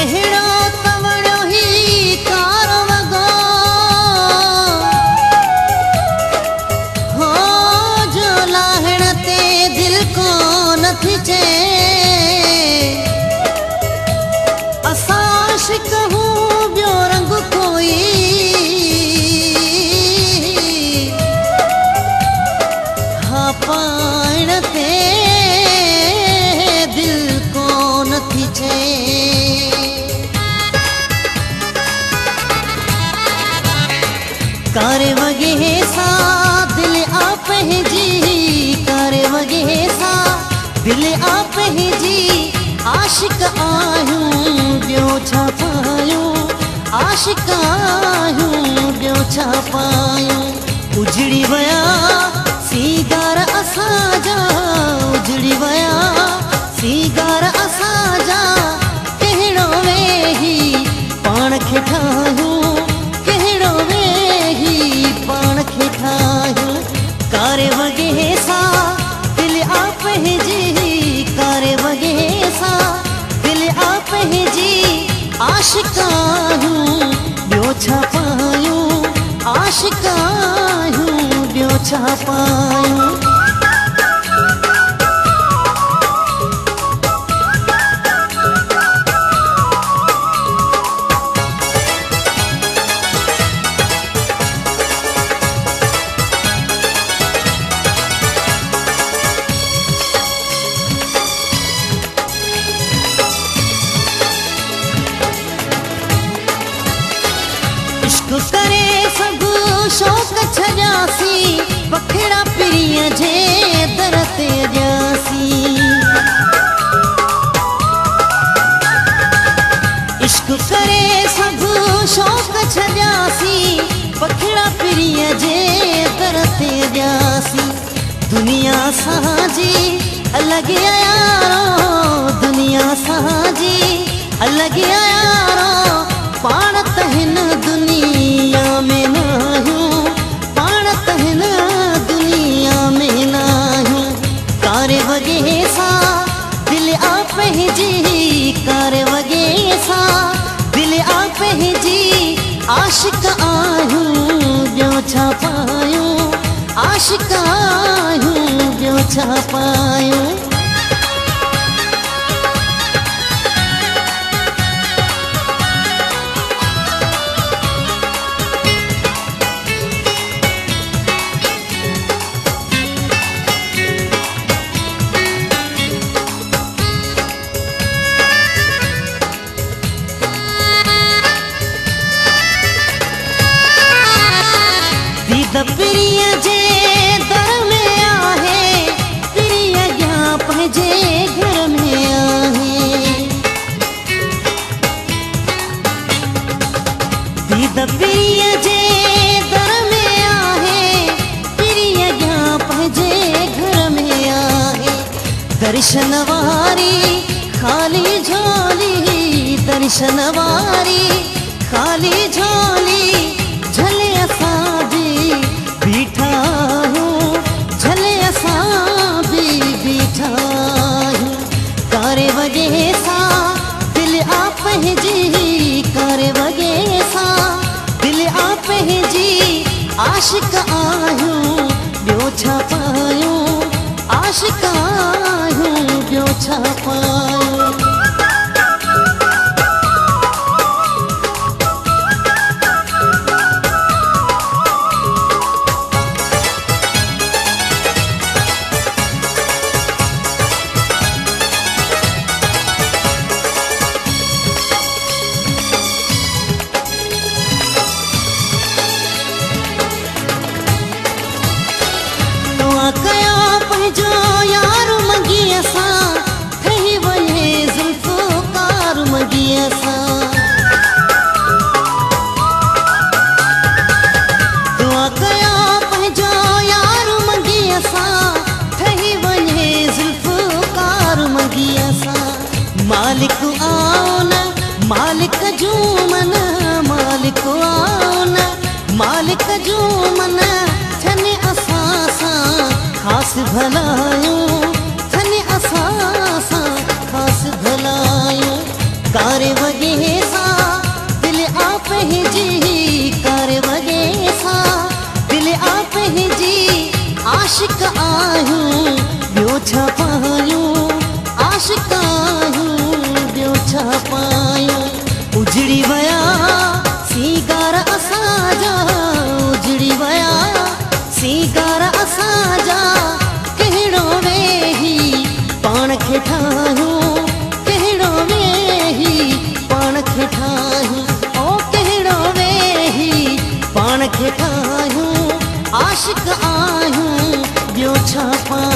अहिड़ो तवड़ो ही कार वॻो हो जो लाहिण ते दिलि को नथी चए असां आशिक़ हूं ॿियो रंग कोई हा पाइण ते दिलि को नथी चए कारे वॻे सां दिलि आ पंहिंजी कारे वॻे सां दिलि आ पंहिंजी आशिक़ आहियूं ॿियो छा पायूं आशिक़ आहियूं ॿियो छा पायूं उजड़ी विया सीगार असांजा उजड़ी विया सीगार असांजा कहिड़ो वेही पाण खे ठाहियूं कहिड़ो वेही पाण खे ठाहियूं कारे वॻे सां दिलि आ पंहिंजी कारे वॻे सां दिलि आ पंहिंजी आशिक़ आहियूं ॿियो छा पायूं आशिक़ आहियूं ॿियो छा पायूं इश्क करे सभु शौक़ छॾियासीं पखिड़ा पीरीअ जे दर ते ॼासीं इश्क करे सभु शौक़ छॾियासीं पखिड़ा पीरीअ जे दर ते ॼासीं दुनिया असांजी अलॻि यारो दुनिया असांजी अलॻि यारो पाण त हिन दुनिया में नाहियूं पाण त हिन दुनिया में नाहियूं कारे वॻे सां दिलि आ पंहिंजी कारे वॻे सां दिलि आ पंहिंजी आशिक़ आहियूं ॿियो छा पायूं आशिक़ आहियूं ॿियो छा पायूं पीरीअ जे दर में आहे पीरीअ अॻियां पंहिंजे घर में आहे दीद पीरीअ जे दर में आहे पीरीअ अॻियां पंहिंजे घर में आहे दर्शन वारी ख़ाली झोली दर्शन वारी ख़ाली झोली झले असां बि बीठा आहियूं झले असां बि बीठा आहियूं कारे वॻे सां दिलि आ पंहिंजी कारे वॻे सां दिलि आ पंहिंजी आशिक़ आहियूं ॿियो छा पायूं आशिक़ आहियूं ॿियो छा पायूं कया पंहिंजो यार मॻीअ सां ठही वञे ज़ुल्फ़कार मॻीअ सां दुआ कया पंहिंजो यार मॻीअ सां ठही वञे ज़ुल्फ़कार मॻीअ सां मालिक आओ न मालिक जूं मन मालिक आओ न मालिक जूं मन थियनि असां सां ख़ासि भलायूं थियनि असां सां ख़ासि भलायूं कारे वॻे सीगार असांजा कहिड़ो वेही पाण खे ठाहियूं, कहिड़ो वेही पाण खे ठाहियूं, ओ कहिड़ो वेही पाण खे ठाहियूं, आशिक़ आहियूं ॿियो छा पायूं।